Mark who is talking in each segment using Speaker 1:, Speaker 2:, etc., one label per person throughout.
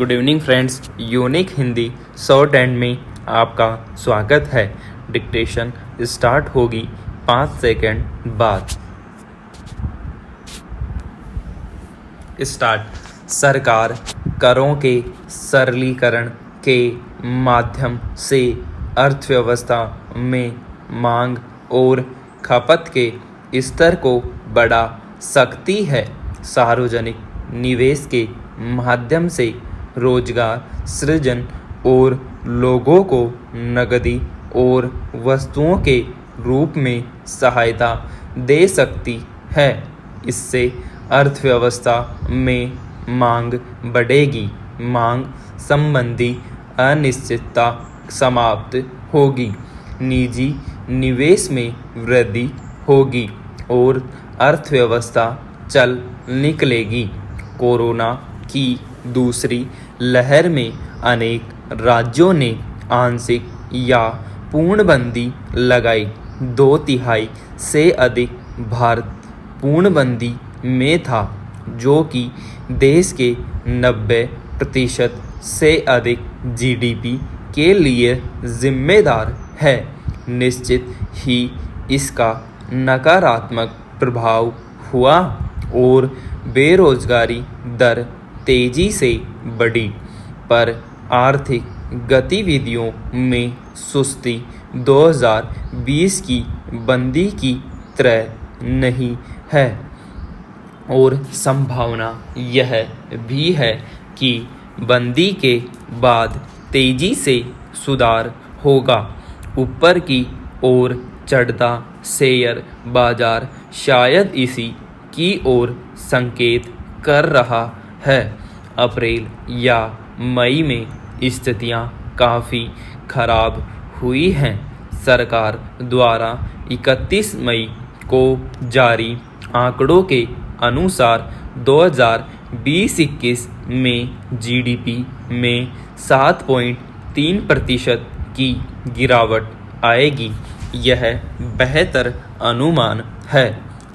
Speaker 1: Good evening friends, unique Hindi short and में आपका स्वागत है। डिक्टेशन स्टार्ट होगी 5 सेकंड बाद। स्टार्ट। सरकार करों के सरलीकरण के माध्यम से अर्थव्यवस्था में मांग और खपत के स्तर को बढ़ा सकती है। सार्वजनिक निवेश के माध्यम से रोजगार सृजन और लोगों को नकदी और वस्तुओं के रूप में सहायता दे सकती है। इससे अर्थव्यवस्था में मांग बढ़ेगी, मांग संबंधी अनिश्चितता समाप्त होगी, निजी निवेश में वृद्धि होगी और अर्थव्यवस्था चल निकलेगी। कोरोना की दूसरी लहर में अनेक राज्यों ने आंशिक या पूर्णबंदी लगाई। 2/3 से अधिक भारत पूर्णबंदी में था, जो कि देश के 90% से अधिक जीडीपी के लिए जिम्मेदार है। निश्चित ही इसका नकारात्मक प्रभाव हुआ और बेरोजगारी दर तेजी से बढ़ी, पर आर्थिक गतिविधियों में सुस्ती 2020 की बंदी की तरह नहीं है और संभावना यह भी है कि बंदी के बाद तेजी से सुधार होगा। ऊपर की ओर चढ़ता शेयर बाजार शायद इसी की ओर संकेत कर रहा है। अप्रैल या मई में स्थितियां काफ़ी खराब हुई हैं। सरकार द्वारा 31 मई को जारी आंकड़ों के अनुसार 2020-21 में जीडीपी में 7.3% की गिरावट आएगी। यह बेहतर अनुमान है।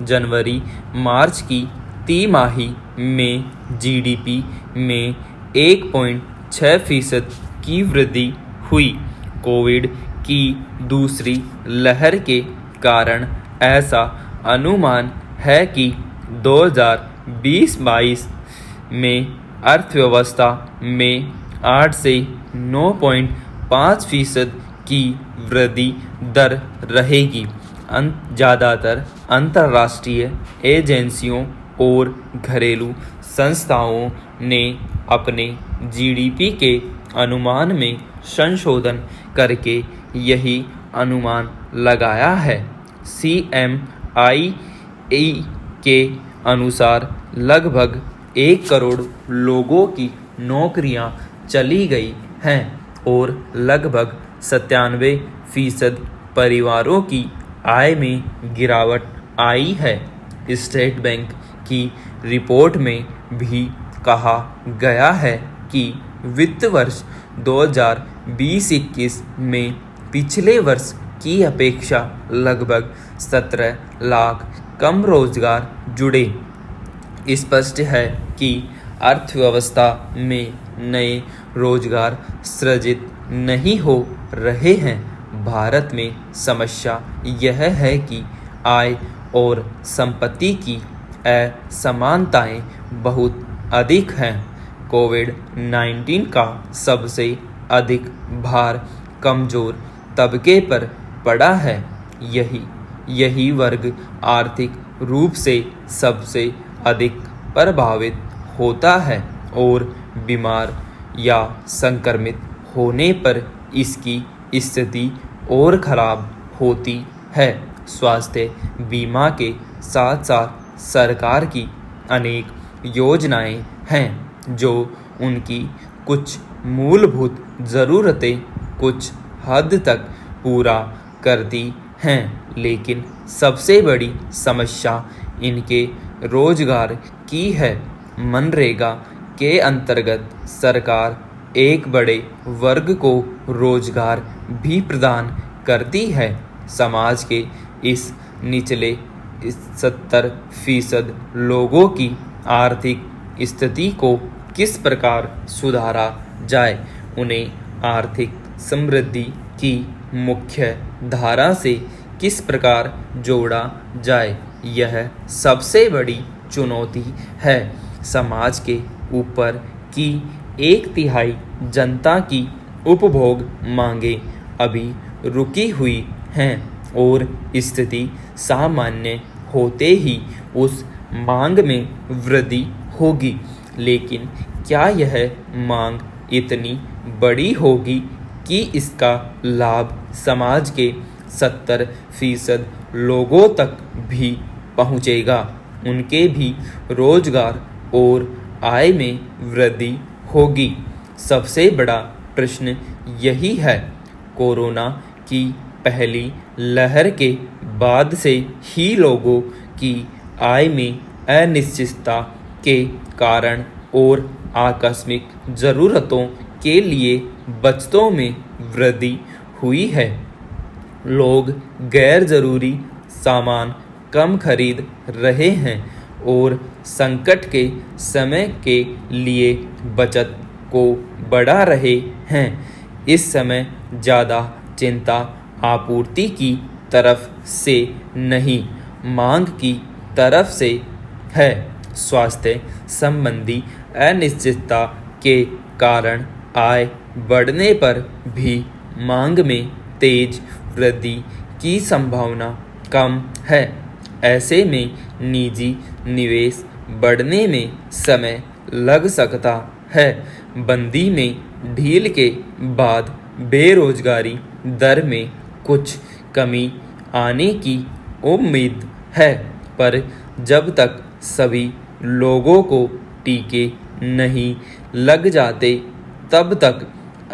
Speaker 1: जनवरी मार्च की तिमाही में जीडीपी में 1.6% की वृद्धि हुई। कोविड की दूसरी लहर के कारण ऐसा अनुमान है कि 2020-22 में अर्थव्यवस्था में 8 से 9.5% की वृद्धि दर रहेगी। ज़्यादातर अंतर्राष्ट्रीय एजेंसियों और घरेलू संस्थाओं ने अपने जीडीपी के अनुमान में संशोधन करके यही अनुमान लगाया है। CMI के अनुसार लगभग 1 करोड़ लोगों की नौकरियां चली गई हैं और लगभग 97% परिवारों की आय में गिरावट आई है। स्टेट बैंक की रिपोर्ट में भी कहा गया है कि वित्त वर्ष 2020-21 में पिछले वर्ष की अपेक्षा लगभग 17 लाख कम रोजगार जुड़े। स्पष्ट है कि अर्थव्यवस्था में नए रोजगार सृजित नहीं हो रहे हैं। भारत में समस्या यह है कि आय और संपत्ति की असमानताएं बहुत अधिक हैं। कोविड-19 का सबसे अधिक भार कमजोर तबके पर पड़ा है। यही वर्ग आर्थिक रूप से सबसे अधिक प्रभावित होता है और बीमार या संक्रमित होने पर इसकी स्थिति और खराब होती है। स्वास्थ्य बीमा के साथ साथ सरकार की अनेक योजनाएं हैं जो उनकी कुछ मूलभूत ज़रूरतें कुछ हद तक पूरा करती हैं, लेकिन सबसे बड़ी समस्या इनके रोजगार की है। मनरेगा के अंतर्गत सरकार एक बड़े वर्ग को रोजगार भी प्रदान करती है। समाज के इस निचले 70% लोगों की आर्थिक स्थिति को किस प्रकार सुधारा जाए, उन्हें आर्थिक समृद्धि की मुख्य धारा से किस प्रकार जोड़ा जाए, यह सबसे बड़ी चुनौती है। समाज के ऊपर की 1/3 जनता की उपभोग मांगें अभी रुकी हुई हैं और स्थिति सामान्य होते ही उस मांग में वृद्धि होगी। लेकिन क्या यह मांग इतनी बड़ी होगी कि इसका लाभ समाज के 70% लोगों तक भी पहुंचेगा, उनके भी रोजगार और आय में वृद्धि होगी? सबसे बड़ा प्रश्न यही है। कोरोना की पहली लहर के बाद से ही लोगों की आय में अनिश्चितता के कारण और आकस्मिक ज़रूरतों के लिए बचतों में वृद्धि हुई है। लोग गैर ज़रूरी सामान कम खरीद रहे हैं और संकट के समय के लिए बचत को बढ़ा रहे हैं। इस समय ज़्यादा चिंता आपूर्ति की तरफ से नहीं, मांग की तरफ से है। स्वास्थ्य संबंधी अनिश्चितता के कारण आय बढ़ने पर भी मांग में तेज वृद्धि की संभावना कम है। ऐसे में निजी निवेश बढ़ने में समय लग सकता है। बंदी में ढील के बाद बेरोजगारी दर में कुछ कमी आने की उम्मीद है, पर जब तक सभी लोगों को टीके नहीं लग जाते तब तक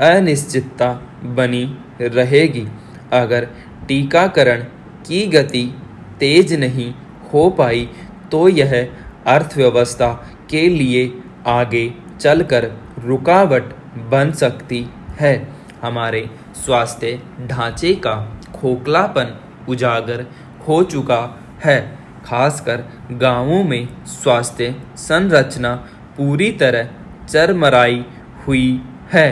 Speaker 1: अनिश्चितता बनी रहेगी। अगर टीकाकरण की गति तेज नहीं हो पाई तो यह अर्थव्यवस्था के लिए आगे चलकर रुकावट बन सकती है। हमारे स्वास्थ्य ढांचे का खोखलापन उजागर हो चुका है। खासकर गांवों में स्वास्थ्य संरचना पूरी तरह चरमराई हुई है,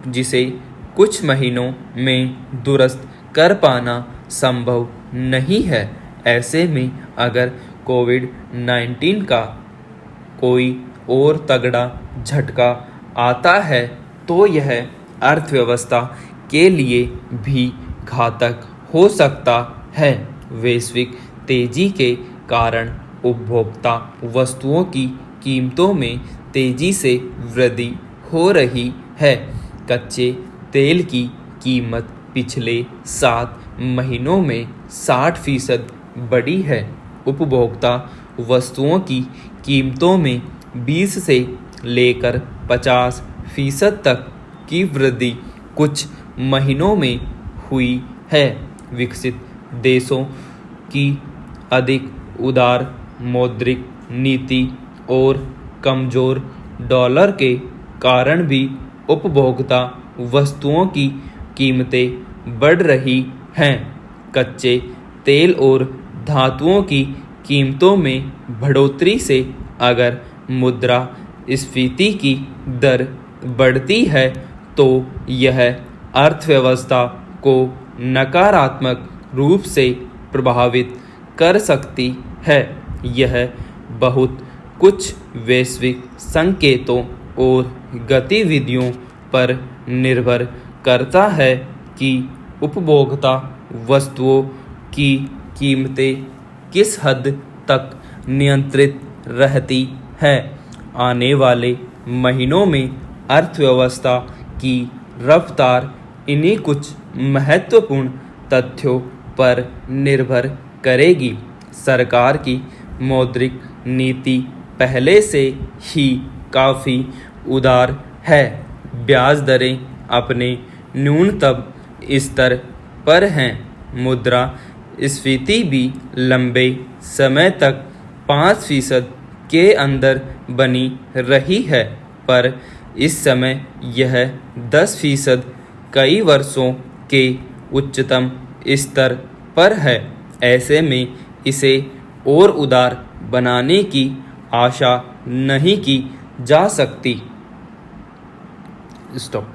Speaker 1: जिसे कुछ महीनों में दुरुस्त कर पाना संभव नहीं है। ऐसे में अगर कोविड-19 का कोई और तगड़ा झटका आता है तो यह अर्थव्यवस्था के लिए भी घातक हो सकता है। वैश्विक तेजी के कारण उपभोक्ता वस्तुओं की कीमतों में तेजी से वृद्धि हो रही है। कच्चे तेल की कीमत पिछले 7 महीनों में 60% बढ़ी है। उपभोक्ता वस्तुओं की कीमतों में 20 से लेकर 50% तक की वृद्धि कुछ महीनों में हुई है। विकसित देशों की अधिक उदार मौद्रिक नीति और कमज़ोर डॉलर के कारण भी उपभोक्ता वस्तुओं की कीमतें बढ़ रही हैं। कच्चे तेल और धातुओं की कीमतों में बढ़ोतरी से अगर मुद्रास्फीति की दर बढ़ती है तो यह अर्थव्यवस्था को नकारात्मक रूप से प्रभावित कर सकती है। यह बहुत कुछ वैश्विक संकेतों और गतिविधियों पर निर्भर करता है कि उपभोक्ता वस्तुओं की कीमतें किस हद तक नियंत्रित रहती है। आने वाले महीनों में अर्थव्यवस्था की रफ्तार इन्हीं कुछ महत्वपूर्ण तथ्यों पर निर्भर करेगी। सरकार की मौद्रिक नीति पहले से ही काफ़ी उदार है। ब्याज दरें अपने न्यूनतम स्तर पर हैं। मुद्रास्फीति भी लंबे समय तक 5% के अंदर बनी रही है, पर इस समय यह 10% कई वर्षों के उच्चतम स्तर पर है। ऐसे में इसे और उदार बनाने की आशा नहीं की जा सकती। स्टॉप।